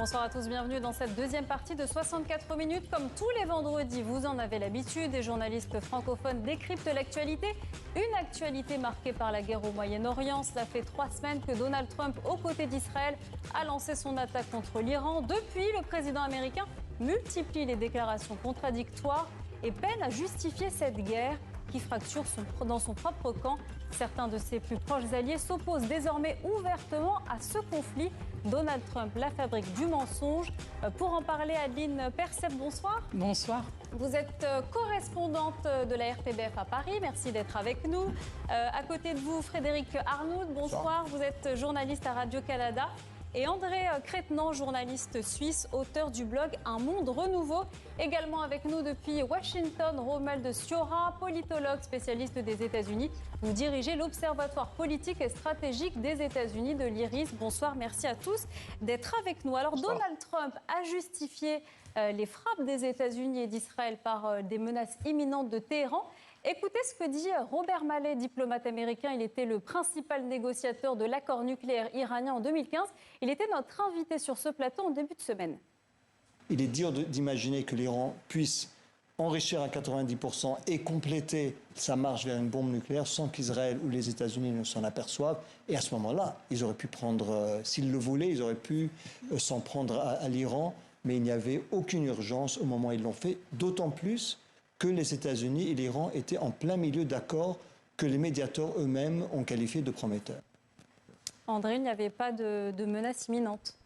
Bonsoir à tous, bienvenue dans cette deuxième partie de 64 minutes. Comme tous les vendredis, vous en avez l'habitude, des journalistes francophones décryptent l'actualité. Une actualité marquée par la guerre au Moyen-Orient. Cela fait 3 semaines que Donald Trump, aux côtés d'Israël, a lancé son attaque contre l'Iran. Depuis, le président américain multiplie les déclarations contradictoires et peine à justifier cette guerre qui fracture dans son propre camp. Certains de ses plus proches alliés s'opposent désormais ouvertement à ce conflit. Donald Trump, la fabrique du mensonge. Pour en parler, Adeline Percep, bonsoir. Bonsoir. Vous êtes correspondante de la RTBF à Paris, merci d'être avec nous. À côté de vous, Frédéric Arnould, bonsoir. Vous êtes journaliste à Radio-Canada. Et André Crétenant, journaliste suisse, auteur du blog Un Monde Renouveau. Également avec nous depuis Washington, Romuald Sciorra, politologue spécialiste des États-Unis. Vous dirigez l'Observatoire politique et stratégique des États-Unis de l'IRIS. Bonsoir, merci à tous d'être avec nous. Alors, Bonsoir. Donald Trump a justifié les frappes des États-Unis et d'Israël par des menaces imminentes de Téhéran. Écoutez ce que dit Robert Malley, diplomate américain. Il était le principal négociateur de l'accord nucléaire iranien en 2015. Il était notre invité sur ce plateau en début de semaine. Il est dur d'imaginer que l'Iran puisse enrichir à 90% et compléter sa marche vers une bombe nucléaire sans qu'Israël ou les États-Unis ne s'en aperçoivent. Et à ce moment-là, ils auraient pu prendre, s'ils le voulaient, ils auraient pu s'en prendre à l'Iran. Mais il n'y avait aucune urgence au moment où ils l'ont fait, d'autant plus que les États-Unis et l'Iran étaient en plein milieu d'accords que les médiateurs eux-mêmes ont qualifiés de prometteurs. André, il n'y avait pas de menace imminente.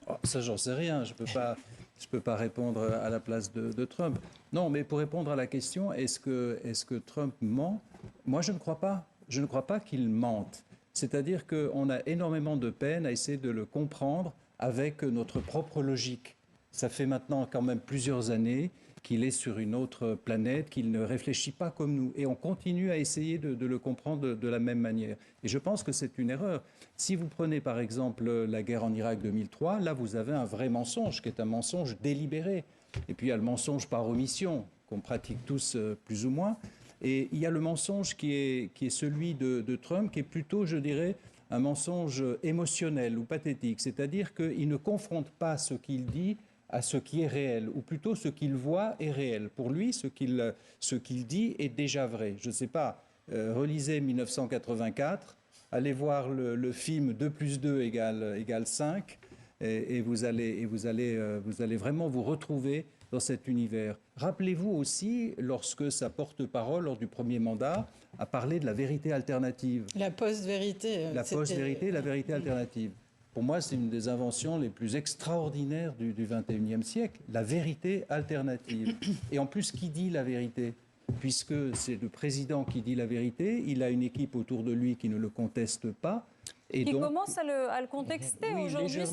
Oh, ça, j'en sais rien. Je peux pas répondre à la place de Trump. Non, mais pour répondre à la question, est-ce que Trump ment? Moi, je ne crois pas. Je ne crois pas qu'il mente. C'est-à-dire qu'on a énormément de peine à essayer de le comprendre avec notre propre logique. Ça fait maintenant quand même plusieurs années qu'il est sur une autre planète, qu'il ne réfléchit pas comme nous. Et on continue à essayer de le comprendre de la même manière. Et je pense que c'est une erreur. Si vous prenez par exemple la guerre en Irak 2003, là vous avez un vrai mensonge, qui est un mensonge délibéré. Et puis il y a le mensonge par omission, qu'on pratique tous plus ou moins. Et il y a le mensonge qui est celui de Trump, qui est plutôt, je dirais, un mensonge émotionnel ou pathétique. C'est-à-dire qu'il ne confronte pas ce qu'il dit à ce qui est réel, ou plutôt ce qu'il voit est réel. Pour lui, ce qu'il dit est déjà vrai. Je ne sais pas, relisez 1984, allez voir le film 2 + 2 = 5, et vous allez vraiment vous retrouver dans cet univers. Rappelez-vous aussi, lorsque sa porte-parole, lors du premier mandat, a parlé de la vérité alternative. La post-vérité. La post-vérité, la vérité alternative. Pour moi, c'est une des inventions les plus extraordinaires du XXIe siècle, la vérité alternative. Et en plus, qui dit la vérité? Puisque c'est le président qui dit la vérité, il a une équipe autour de lui qui ne le conteste pas. Et qui donc, commence à le contester oui, aujourd'hui au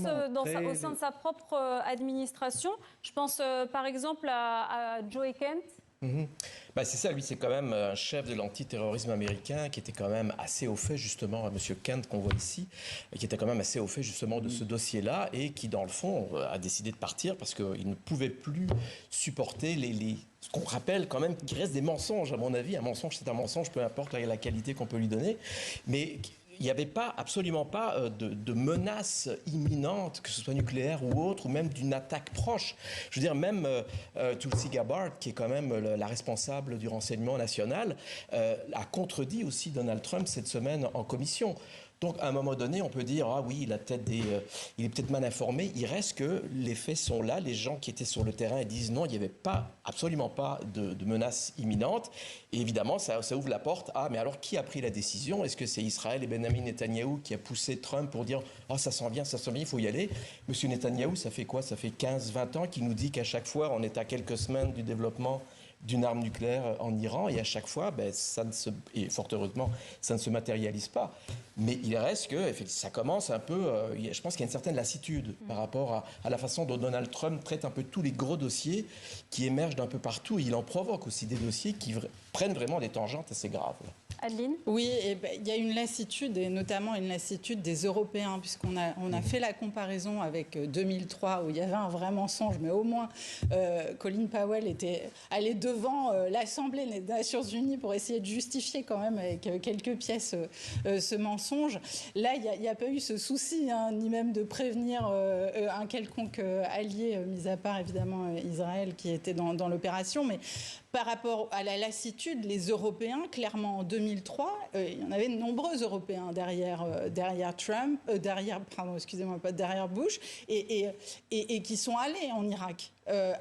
sein de sa propre administration. Je pense par exemple à Joe Kent. C'est ça, lui c'est quand même un chef de l'antiterrorisme américain qui était quand même assez au fait justement, à M. Kent qu'on voit ici, qui était quand même assez au fait justement de ce dossier-là et qui dans le fond a décidé de partir parce qu'il ne pouvait plus supporter ce qu'on rappelle quand même qui reste des mensonges à mon avis. Un mensonge c'est un mensonge, peu importe la qualité qu'on peut lui donner, mais il n'y avait absolument pas de menace imminente, que ce soit nucléaire ou autre, ou même d'une attaque proche. Je veux dire, même Tulsi Gabbard, qui est quand même la responsable du renseignement national, a contredit aussi Donald Trump cette semaine en commission. Donc, à un moment donné, on peut dire, ah oui, il est peut-être mal informé. Il reste que les faits sont là. Les gens qui étaient sur le terrain disent non, il n'y avait absolument pas de menace imminente. Et évidemment, ça ouvre la porte à, mais alors, qui a pris la décision? Est-ce que c'est Israël et Benjamin Netanyahou qui a poussé Trump pour dire, oh, ça sent bien, il faut y aller? Monsieur Netanyahou, ça fait quoi? Ça fait 15-20 ans qu'il nous dit qu'à chaque fois, on est à quelques semaines du développement d'une arme nucléaire en Iran, et à chaque fois, et fort heureusement, ça ne se matérialise pas. Mais il reste que ça commence un peu, je pense qu'il y a une certaine lassitude par rapport à la façon dont Donald Trump traite un peu tous les gros dossiers qui émergent d'un peu partout. Et il en provoque aussi des dossiers qui prennent vraiment des tangentes assez graves. Adeline ? Oui, il y a une lassitude, et notamment une lassitude des Européens, puisqu'on a fait la comparaison avec 2003, où il y avait un vrai mensonge, mais au moins Colin Powell était allé devant l'Assemblée des Nations Unies pour essayer de justifier quand même avec quelques pièces ce mensonge. Là, il n'y a pas eu ce souci, hein, ni même de prévenir un quelconque allié, mis à part évidemment Israël qui était dans l'opération, mais par rapport à la lassitude, les Européens, clairement en 2003, il y en avait de nombreux Européens derrière Trump, derrière Bush, et qui sont allés en Irak.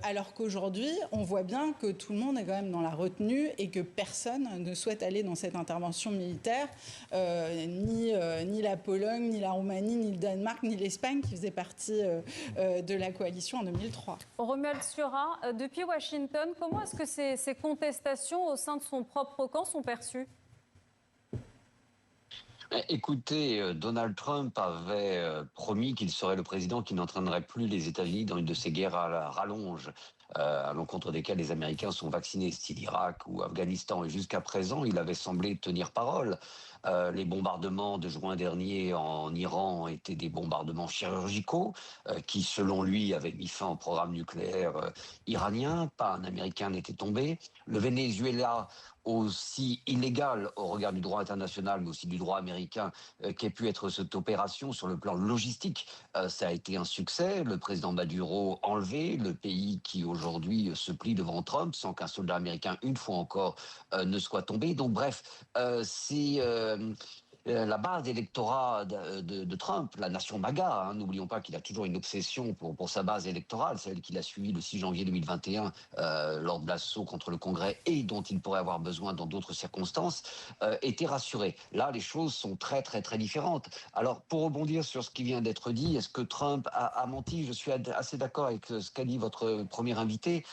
Alors qu'aujourd'hui, on voit bien que tout le monde est quand même dans la retenue et que personne ne souhaite aller dans cette intervention militaire, ni la Pologne, ni la Roumanie, ni le Danemark, ni l'Espagne qui faisaient partie de la coalition en 2003. Romuald Sciorra, depuis Washington, comment est-ce que ces contestations au sein de son propre camp sont perçues ? Écoutez, Donald Trump avait promis qu'il serait le président qui n'entraînerait plus les États-Unis dans une de ces guerres à la rallonge, à l'encontre desquelles les Américains sont vaccinés, style Irak ou Afghanistan. Et jusqu'à présent, il avait semblé tenir parole. Les bombardements de juin dernier en Iran étaient des bombardements chirurgicaux qui, selon lui, avaient mis fin au programme nucléaire iranien. Pas un Américain n'était tombé. Le Venezuela, aussi illégal au regard du droit international, mais aussi du droit américain, qu'ait pu être cette opération sur le plan logistique. Ça a été un succès. Le président Maduro enlevé, le pays qui aujourd'hui se plie devant Trump, sans qu'un soldat américain, une fois encore, ne soit tombé. Donc bref, c'est... la base d'électorat de Trump, la nation MAGA, hein, n'oublions pas qu'il a toujours une obsession pour sa base électorale, celle qu'il a suivie le 6 janvier 2021 lors de l'assaut contre le Congrès et dont il pourrait avoir besoin dans d'autres circonstances, était rassurée. Là, les choses sont très, très, très différentes. Alors, pour rebondir sur ce qui vient d'être dit, est-ce que Trump a menti ? Je suis assez d'accord avec ce qu'a dit votre premier invité.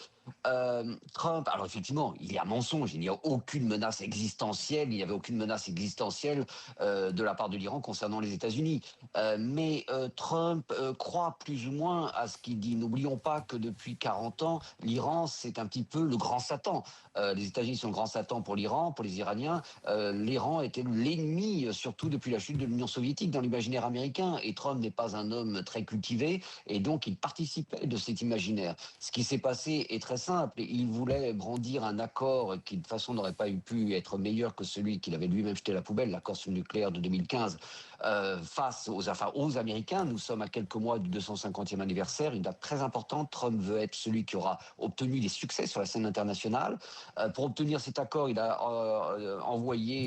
Trump, alors effectivement, il y a mensonge, il n'y a aucune menace existentielle, il n'y avait aucune menace existentielle de la part de l'Iran concernant les États-Unis. Mais Trump croit plus ou moins à ce qu'il dit. N'oublions pas que depuis 40 ans, l'Iran, c'est un petit peu le grand Satan. Les États-Unis sont le grand Satan pour l'Iran, pour les Iraniens. L'Iran était l'ennemi, surtout depuis la chute de l'Union soviétique dans l'imaginaire américain. Et Trump n'est pas un homme très cultivé, et donc il participait de cet imaginaire. Ce qui s'est passé est très simple. Il voulait brandir un accord qui, de toute façon, n'aurait pas pu être meilleur que celui qu'il avait lui-même jeté à la poubelle, l'accord sur le nucléaire de 2015, face aux Américains. Nous sommes à quelques mois du 250e anniversaire, une date très importante. Trump veut être celui qui aura obtenu des succès sur la scène internationale. Pour obtenir cet accord, il a envoyé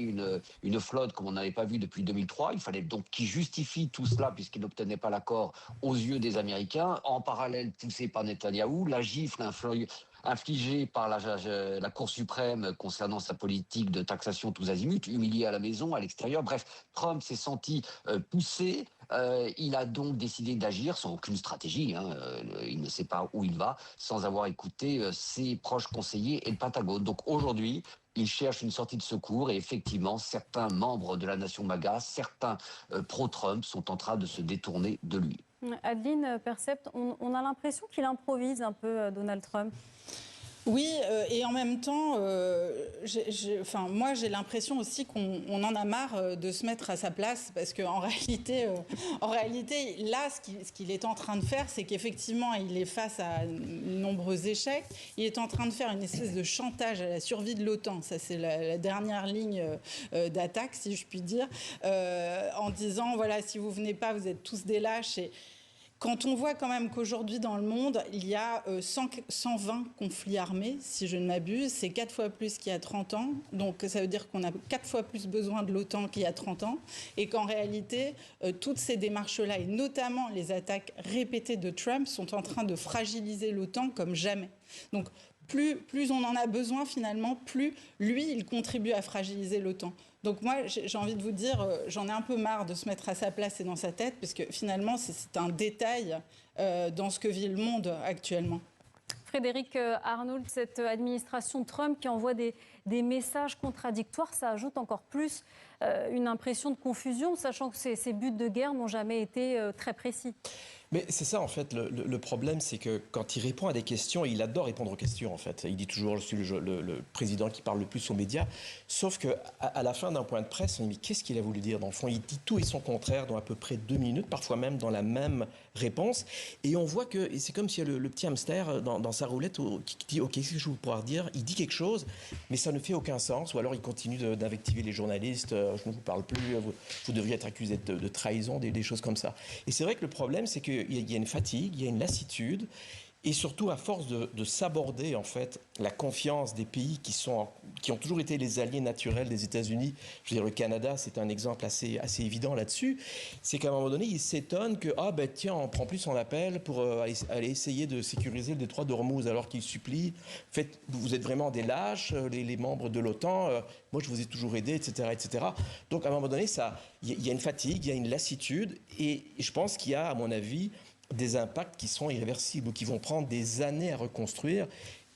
une flotte comme on n'avait pas vu depuis 2003. Il fallait donc qu'il justifie tout cela puisqu'il n'obtenait pas l'accord aux yeux des Américains. En parallèle, poussé par Netanyahou, la gifle infligée par la Cour suprême concernant sa politique de taxation tous azimuts, humilié à la maison, à l'extérieur. Bref, Trump s'est senti poussé. Il a donc décidé d'agir sans aucune stratégie. Il ne sait pas où il va, sans avoir écouté ses proches conseillers et le Pentagone. Donc aujourd'hui, il cherche une sortie de secours et effectivement, certains membres de la nation MAGA, certains pro-Trump sont en train de se détourner de lui. Adeline Percept, on a l'impression qu'il improvise un peu Donald Trump. Oui, et en même temps, moi j'ai l'impression aussi qu'on en a marre de se mettre à sa place, parce qu'en réalité, là, ce qu'il est en train de faire, c'est qu'effectivement, il est face à de nombreux échecs. Il est en train de faire une espèce de chantage à la survie de l'OTAN. Ça, c'est la dernière ligne d'attaque, si je puis dire, en disant, voilà, si vous venez pas, vous êtes tous des lâches. Et quand on voit quand même qu'aujourd'hui dans le monde, il y a 120 conflits armés, si je ne m'abuse, c'est 4 fois plus qu'il y a 30 ans. Donc ça veut dire qu'on a 4 fois plus besoin de l'OTAN qu'il y a 30 ans. Et qu'en réalité, toutes ces démarches-là, et notamment les attaques répétées de Trump, sont en train de fragiliser l'OTAN comme jamais. Donc plus on en a besoin finalement, plus lui, il contribue à fragiliser l'OTAN. Donc moi, j'ai envie de vous dire, j'en ai un peu marre de se mettre à sa place et dans sa tête, parce que finalement, c'est un détail dans ce que vit le monde actuellement. Frédéric Arnould, cette administration Trump qui envoie des messages contradictoires, ça ajoute encore plus une impression de confusion, sachant que ces buts de guerre n'ont jamais été très précis. Mais c'est ça, en fait, le problème, c'est que quand il répond à des questions, il adore répondre aux questions, en fait. Il dit toujours, je suis le président qui parle le plus aux médias. Sauf qu'à la fin d'un point de presse, on dit, mais qu'est-ce qu'il a voulu dire? Dans le fond, il dit tout et son contraire dans à peu près 2 minutes, parfois même dans la même réponse. Et on voit que c'est comme s'il y a le petit hamster dans sa roulette qui dit, OK, qu'est-ce que je vais pouvoir dire? Il dit quelque chose, mais ça ne fait aucun sens. Ou alors il continue d'invectiver les journalistes. Je ne vous parle plus, vous devriez être accusé de trahison, des choses comme ça. Et c'est vrai que le problème, c'est que il y a une fatigue, il y a une lassitude, et surtout à force de s'aborder en fait la confiance des pays qui ont toujours été les alliés naturels des États-Unis. Je veux dire, le Canada, c'est un exemple assez évident là-dessus. C'est qu'à un moment donné, ils s'étonnent que tiens, on prend plus son appel pour aller essayer de sécuriser le détroit d'Ormuz, alors qu'ils supplient. Vous êtes vraiment des lâches, les membres de l'OTAN. Moi, je vous ai toujours aidé, etc., etc. Donc, à un moment donné, il y a une fatigue, il y a une lassitude, et je pense qu'il y a, à mon avis, des impacts qui sont irréversibles ou qui vont prendre des années à reconstruire.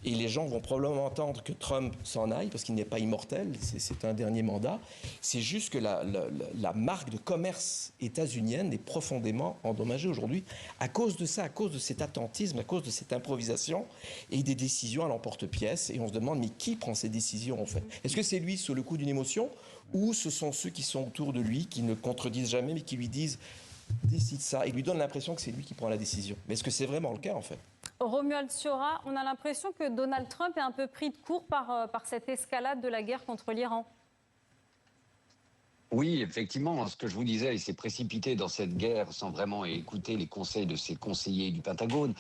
Et les gens vont probablement entendre que Trump s'en aille parce qu'il n'est pas immortel, c'est un dernier mandat. C'est juste que la marque de commerce états-unienne est profondément endommagée aujourd'hui à cause de ça, à cause de cet attentisme, à cause de cette improvisation et des décisions à l'emporte-pièce. Et on se demande, mais qui prend ces décisions en fait? Est-ce que c'est lui sous le coup d'une émotion, ou ce sont ceux qui sont autour de lui, qui ne contredisent jamais mais qui lui disent décide ça, et lui donne l'impression que c'est lui qui prend la décision? Mais est-ce que c'est vraiment le cas en fait? Romuald Siora, on a l'impression que Donald Trump est un peu pris de court par cette escalade de la guerre contre l'Iran. Oui, effectivement, ce que je vous disais, il s'est précipité dans cette guerre sans vraiment écouter les conseils de ses conseillers du Pentagone.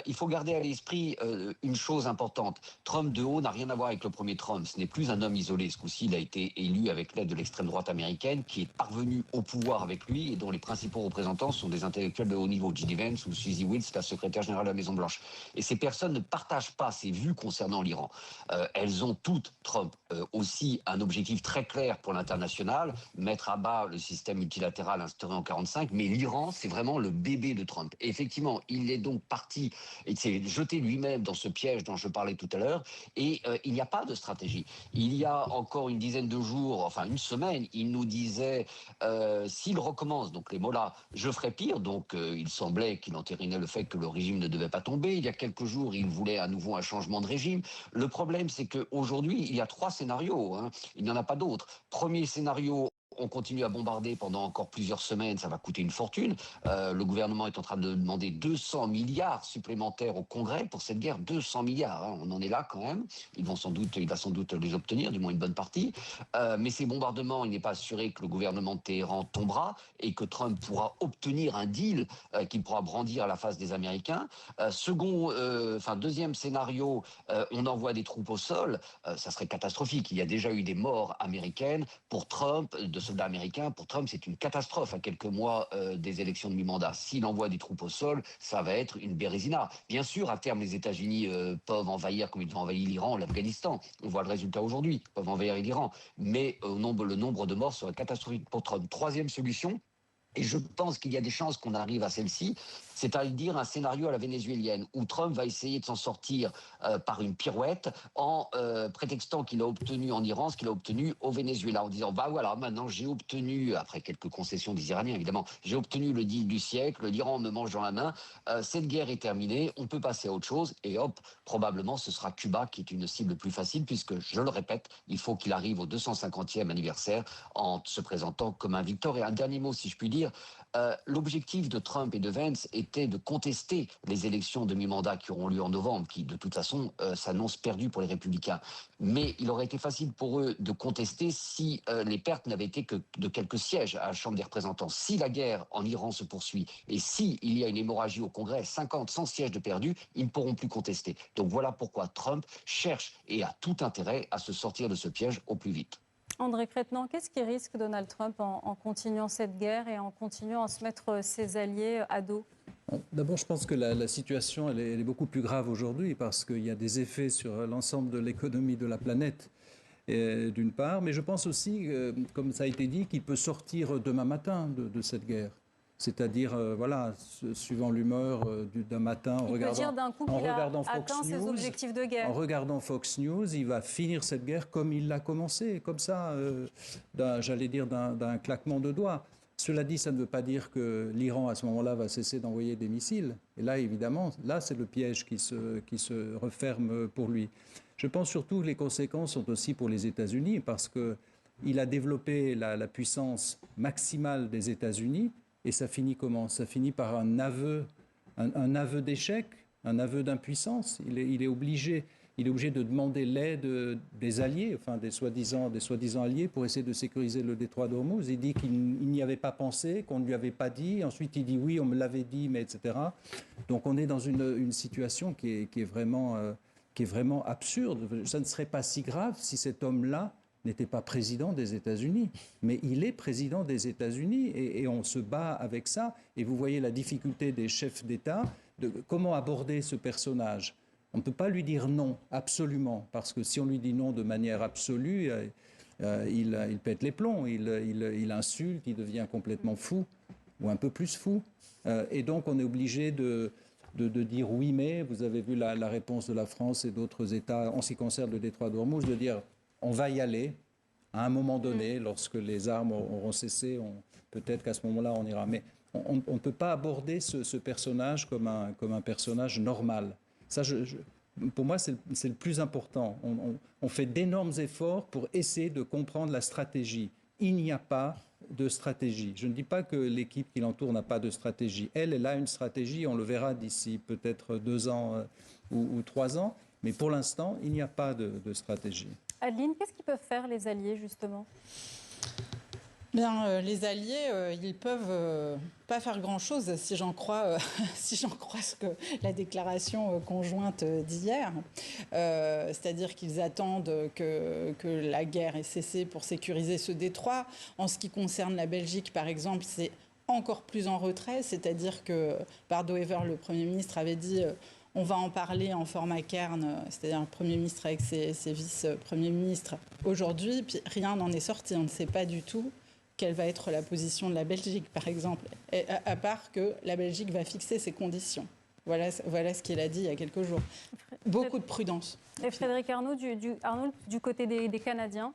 Il faut garder à l'esprit une chose importante. Trump de haut n'a rien à voir avec le premier Trump. Ce n'est plus un homme isolé. Ce coup-ci, il a été élu avec l'aide de l'extrême droite américaine, qui est parvenue au pouvoir avec lui et dont les principaux représentants sont des intellectuels de haut niveau, J.D. Vance ou Suzy Wittz, la secrétaire générale de la Maison-Blanche. Et ces personnes ne partagent pas ses vues concernant l'Iran. Elles ont toutes, Trump, aussi un objectif très clair pour l'international, mettre à bas le système multilatéral instauré en 1945, mais l'Iran, c'est vraiment le bébé de Trump. Et effectivement, il est donc parti, il s'est jeté lui-même dans ce piège dont je parlais tout à l'heure, et il n'y a pas de stratégie. Il y a encore une dizaine de jours, enfin une semaine, il nous disait, s'il recommence, donc les mots-là, je ferai pire, donc il semblait qu'il entérinait le fait que le régime ne devait pas tomber. Il y a quelques jours, il voulait à nouveau un changement de régime. Le problème, c'est qu'aujourd'hui, il y a 3 scénarios, hein. Il n'y en a pas d'autres. Premier scénario, on continue à bombarder pendant encore plusieurs semaines, ça va coûter une fortune. Le gouvernement est en train de demander 200 milliards supplémentaires au Congrès pour cette guerre. 200 milliards, hein, on en est là quand même. Il va sans doute les obtenir, du moins une bonne partie. Mais ces bombardements, il n'est pas assuré que le gouvernement de Téhéran tombera et que Trump pourra obtenir un deal qu'il pourra brandir à la face des Américains. Deuxième scénario, on envoie des troupes au sol. Ça serait catastrophique. Il y a déjà eu des morts américaines. Pour Trump, de soldats américains, pour Trump, c'est une catastrophe à quelques mois des élections de mi-mandat. S'il envoie des troupes au sol, ça va être une bérésina. Bien sûr, à terme, les États-Unis peuvent envahir, comme ils ont envahi l'Iran, l'Afghanistan. On voit le résultat aujourd'hui. Ils peuvent envahir l'Iran. Mais le nombre de morts serait catastrophique pour Trump. Troisième solution, et je pense qu'il y a des chances qu'on arrive à celle-ci, c'est-à-dire un scénario à la vénézuélienne, où Trump va essayer de s'en sortir par une pirouette en prétextant qu'il a obtenu en Iran ce qu'il a obtenu au Venezuela, en disant bah voilà, maintenant j'ai obtenu, après quelques concessions des Iraniens évidemment, j'ai obtenu le deal du siècle, l'Iran me mange dans la main, cette guerre est terminée, on peut passer à autre chose, et hop, probablement ce sera Cuba qui est une cible plus facile, puisque je le répète, il faut qu'il arrive au 250e anniversaire en se présentant comme un victor. Et un dernier mot, si je puis dire, l'objectif de Trump et de Vance était de contester les élections de mi-mandat qui auront lieu en novembre, qui de toute façon s'annoncent perdues pour les Républicains. Mais il aurait été facile pour eux de contester si les pertes n'avaient été que de quelques sièges à la Chambre des représentants. Si la guerre en Iran se poursuit et si il y a une hémorragie au Congrès, 50, 100 sièges de perdus, ils ne pourront plus contester. Donc voilà pourquoi Trump cherche et a tout intérêt à se sortir de ce piège au plus vite. André Crête-Nant, qu'est-ce qui risque Donald Trump en continuant cette guerre et en continuant à se mettre ses alliés à dos? D'abord, je pense que la situation elle est beaucoup plus grave aujourd'hui parce qu'il y a des effets sur l'ensemble de l'économie de la planète, d'une part. Mais je pense aussi, comme ça a été dit, qu'il peut sortir demain matin de cette guerre. C'est-à-dire, voilà, suivant l'humeur d'un matin, en regardant Fox News, objectifs de guerre. En regardant Fox News, il va finir cette guerre comme il l'a commencé, comme ça, j'allais dire d'un claquement de doigts. Cela dit, ça ne veut pas dire que l'Iran, à ce moment-là, va cesser d'envoyer des missiles. Et là, évidemment, là, c'est le piège qui se referme pour lui. Je pense surtout que les conséquences sont aussi pour les États-Unis, parce qu'il a développé la puissance maximale des États-Unis. Et ça finit comment? Ça finit par un aveu d'échec, un aveu d'impuissance. Il est obligé de demander l'aide des alliés, enfin des soi-disant alliés, pour essayer de sécuriser le détroit d'Ormuz. Il dit qu'il n'y avait pas pensé, qu'on ne lui avait pas dit. Ensuite, il dit oui, on me l'avait dit, mais etc. Donc on est dans une situation qui est vraiment absurde. Ça ne serait pas si grave si cet homme-là n'était pas président des États-Unis. Mais il est président des États-Unis et on se bat avec ça. Et vous voyez la difficulté des chefs d'État de comment aborder ce personnage. On ne peut pas lui dire non, absolument, parce que si on lui dit non de manière absolue, il pète les plombs, il insulte, il devient complètement fou, ou un peu plus fou. Et donc on est obligé de dire oui, mais vous avez vu la réponse de la France et d'autres États en ce qui concerne le détroit d'Ormuz, de dire on va y aller à un moment donné, lorsque les armes auront cessé, peut-être qu'à ce moment-là on ira. Mais on ne peut pas aborder ce personnage comme un personnage normal. Ça, pour moi, c'est le plus important. On fait d'énormes efforts pour essayer de comprendre la stratégie. Il n'y a pas de stratégie. Je ne dis pas que l'équipe qui l'entoure n'a pas de stratégie. Elle a une stratégie, on le verra d'ici peut-être 2 ans ou 3 ans, mais pour l'instant, il n'y a pas de stratégie. Adeline, qu'est-ce qu'ils peuvent faire les Alliés, justement ? Bien, les Alliés, ils peuvent pas faire grand-chose si j'en crois ce que la déclaration conjointe d'hier. C'est-à-dire qu'ils attendent que la guerre ait cessé pour sécuriser ce détroit. En ce qui concerne la Belgique, par exemple, c'est encore plus en retrait. C'est-à-dire que Bardoever, le Premier ministre, avait dit on va en parler en format Cairn, c'est-à-dire un Premier ministre avec ses vice-premiers ministres aujourd'hui. Puis rien n'en est sorti. On ne sait pas du tout quelle va être la position de la Belgique, par exemple, à part que la Belgique va fixer ses conditions. Voilà ce qu'il a dit il y a quelques jours. Beaucoup de prudence. Et Frédéric Arnault, du côté des Canadiens ?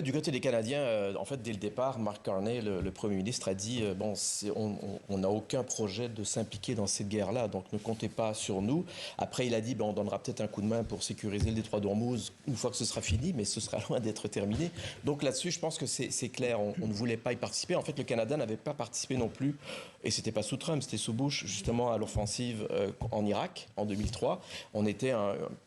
Du côté des Canadiens, en fait, dès le départ, Mark Carney, le Premier ministre, a dit on n'a aucun projet de s'impliquer dans cette guerre-là, donc ne comptez pas sur nous. Après, il a dit on donnera peut-être un coup de main pour sécuriser le détroit d'Ormuz une fois que ce sera fini, mais ce sera loin d'être terminé. Donc là-dessus, je pense que c'est clair, on ne voulait pas y participer. En fait, le Canada n'avait pas participé non plus, et c'était pas sous Trump, c'était sous Bush, justement, à l'offensive en Irak, en 2003.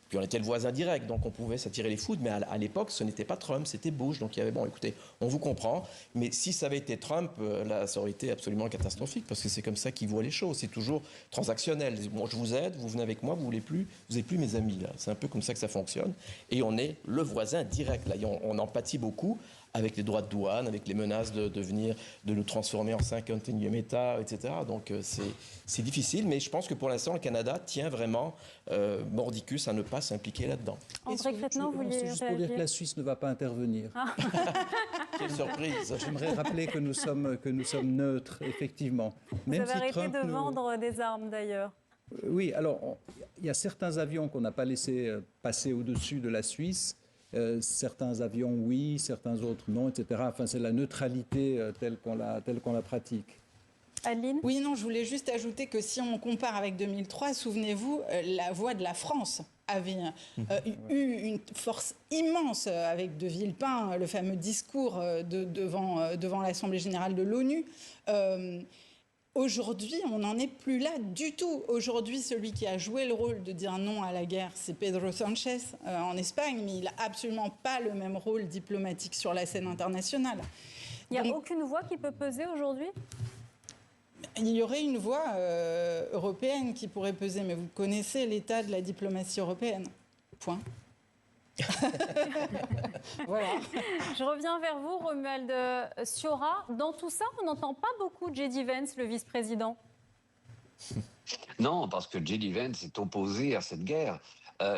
Puis on était le voisin direct, donc on pouvait s'attirer les foudres, mais à l'époque, ce n'était pas Trump, c'était Bush. Donc il y avait, écoutez, on vous comprend, mais si ça avait été Trump, là, ça aurait été absolument catastrophique, parce que c'est comme ça qu'il voit les choses, c'est toujours transactionnel. Bon, je vous aide, vous venez avec moi, vous n'êtes plus mes amis, là. C'est un peu comme ça que ça fonctionne. Et on est le voisin direct, là. On empathie beaucoup avec les droits de douane, avec les menaces de nous transformer en 51e État, etc. Donc c'est difficile, mais je pense que pour l'instant, le Canada tient vraiment mordicus à ne pas s'impliquer là-dedans. André Crétenant, vous vouliez réagir ? C'est juste pour dire que la Suisse ne va pas intervenir. Ah. Quelle surprise! J'aimerais rappeler que nous sommes neutres, effectivement. Même vous avez arrêté de vendre des armes, d'ailleurs. Oui, alors, il y a certains avions qu'on n'a pas laissé passer au-dessus de la Suisse. Certains avions, oui, certains autres, non, etc. Enfin, c'est la neutralité telle qu'on la pratique. Adeline ? Oui, non, je voulais juste ajouter que si on compare avec 2003, souvenez-vous, la voix de la France avait eu une force immense avec De Villepin, le fameux discours devant l'Assemblée générale de l'ONU. Aujourd'hui, on n'en est plus là du tout. Aujourd'hui, celui qui a joué le rôle de dire non à la guerre, c'est Pedro Sánchez en Espagne, mais il n'a absolument pas le même rôle diplomatique sur la scène internationale. Il n'y a aucune voix qui peut peser aujourd'hui ? Il y aurait une voix européenne qui pourrait peser, mais vous connaissez l'état de la diplomatie européenne. Point. Voilà. Je reviens vers vous, Romuald Siora. Dans tout ça, on n'entend pas beaucoup de J.D. Vance, le vice-président. Non, parce que J.D. Vance est opposé à cette guerre.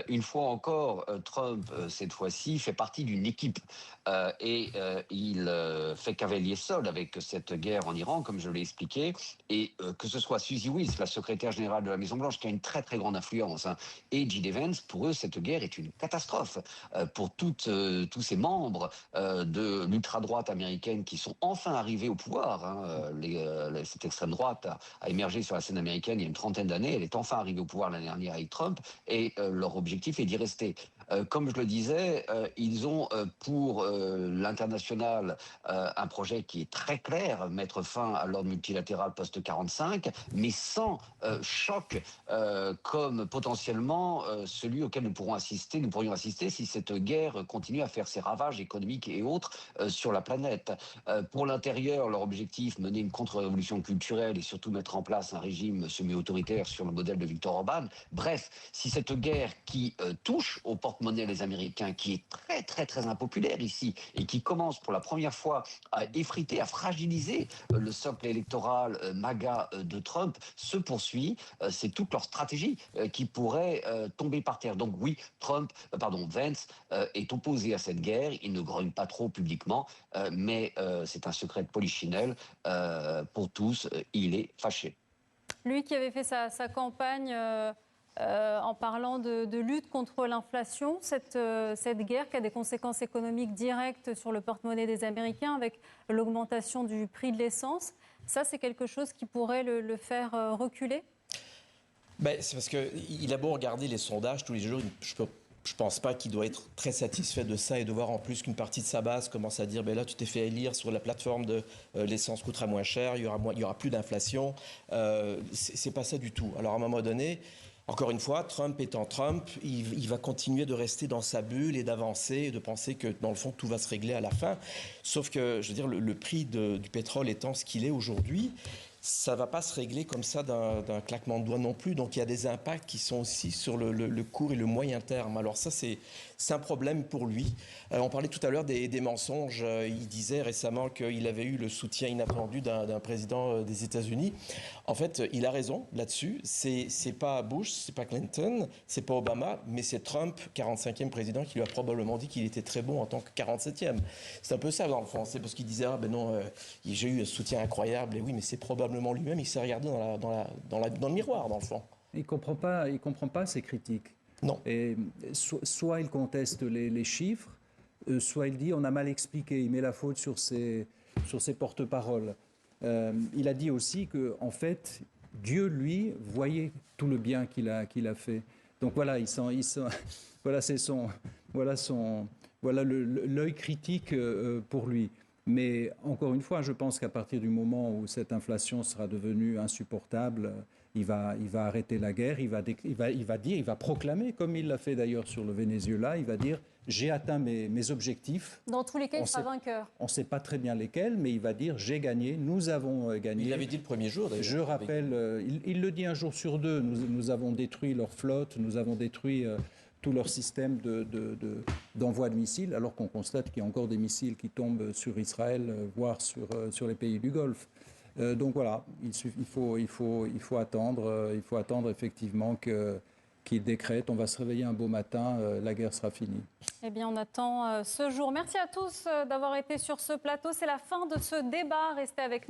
Une fois encore, Trump, cette fois-ci, fait partie d'une équipe et il fait cavalier seul avec cette guerre en Iran, comme je l'ai expliqué, et que ce soit Suzy Wiles, la secrétaire générale de la Maison-Blanche, qui a une très très grande influence, hein, et J.D. Vance, pour eux, cette guerre est une catastrophe pour tous ces membres de l'ultra-droite américaine qui sont enfin arrivés au pouvoir. Hein, cette extrême droite a émergé sur la scène américaine il y a une trentaine d'années, elle est enfin arrivée au pouvoir l'année dernière avec Trump, et leur objectif est d'y rester. Comme je le disais, ils ont pour l'international un projet qui est très clair, mettre fin à l'ordre multilatéral post-45, mais sans choc comme potentiellement celui auquel nous pourrions assister si cette guerre continue à faire ses ravages économiques et autres sur la planète. Pour l'intérieur, leur objectif, mener une contre-révolution culturelle et surtout mettre en place un régime semi-autoritaire sur le modèle de Viktor Orban. Bref, si cette guerre qui touche au porte-monnaie des Américains, qui est très très très impopulaire ici et qui commence pour la première fois à effriter, à fragiliser le socle électoral MAGA de Trump, se poursuit, c'est toute leur stratégie qui pourrait tomber par terre. Donc oui, Vance est opposé à cette guerre, il ne grogne pas trop publiquement, mais c'est un secret de polichinelle pour tous, il est fâché. Lui qui avait fait sa campagne en parlant de lutte contre l'inflation, cette guerre qui a des conséquences économiques directes sur le porte-monnaie des Américains avec l'augmentation du prix de l'essence, ça c'est quelque chose qui pourrait le faire reculer ? C'est parce qu'il a beau regarder les sondages tous les jours, je ne pense pas qu'il doit être très satisfait de ça et de voir en plus qu'une partie de sa base commence à dire là tu t'es fait élire sur la plateforme de l'essence coûtera moins cher, il y aura plus d'inflation. C'est pas ça du tout. Alors à un moment donné, encore une fois, Trump étant Trump, il va continuer de rester dans sa bulle et d'avancer et de penser que dans le fond tout va se régler à la fin. Sauf que je veux dire le prix du pétrole étant ce qu'il est aujourd'hui, ça ne va pas se régler comme ça d'un claquement de doigts non plus. Donc il y a des impacts qui sont aussi sur le court et le moyen terme. Alors ça, c'est un problème pour lui. On parlait tout à l'heure des mensonges. Il disait récemment qu'il avait eu le soutien inattendu d'un président des États-Unis. En fait, il a raison là-dessus. C'est pas Bush, c'est pas Clinton, c'est pas Obama, mais c'est Trump, 45e président, qui lui a probablement dit qu'il était très bon en tant que 47e. C'est un peu ça dans le fond. C'est parce qu'il disait j'ai eu un soutien incroyable. Et oui, mais c'est probablement lui-même, il s'est regardé dans le miroir, dans le fond. Il comprend pas ces critiques. Non. Et soit il conteste les chiffres, soit il dit on a mal expliqué, il met la faute sur ses porte-paroles. Il a dit aussi que en fait, Dieu, lui, voyait tout le bien qu'il a fait. Donc voilà, voilà l'œil critique pour lui. Mais encore une fois, je pense qu'à partir du moment où cette inflation sera devenue insupportable, il va arrêter la guerre, il va proclamer, comme il l'a fait d'ailleurs sur le Venezuela, il va dire « j'ai atteint mes objectifs ». Dans tous les cas, il sera vainqueur. On ne sait pas très bien lesquels, mais il va dire « j'ai gagné, nous avons gagné ». Il l'avait dit le premier jour d'ailleurs. Je rappelle, il le dit un jour sur deux, nous avons détruit leur flotte, nous avons détruit tout leur système d'envoi de missiles, alors qu'on constate qu'il y a encore des missiles qui tombent sur Israël, voire sur les pays du Golfe. Donc voilà, il faut attendre effectivement qu'il décrète. On va se réveiller un beau matin, la guerre sera finie. Eh bien, on attend ce jour. Merci à tous d'avoir été sur ce plateau. C'est la fin de ce débat. Restez avec nous.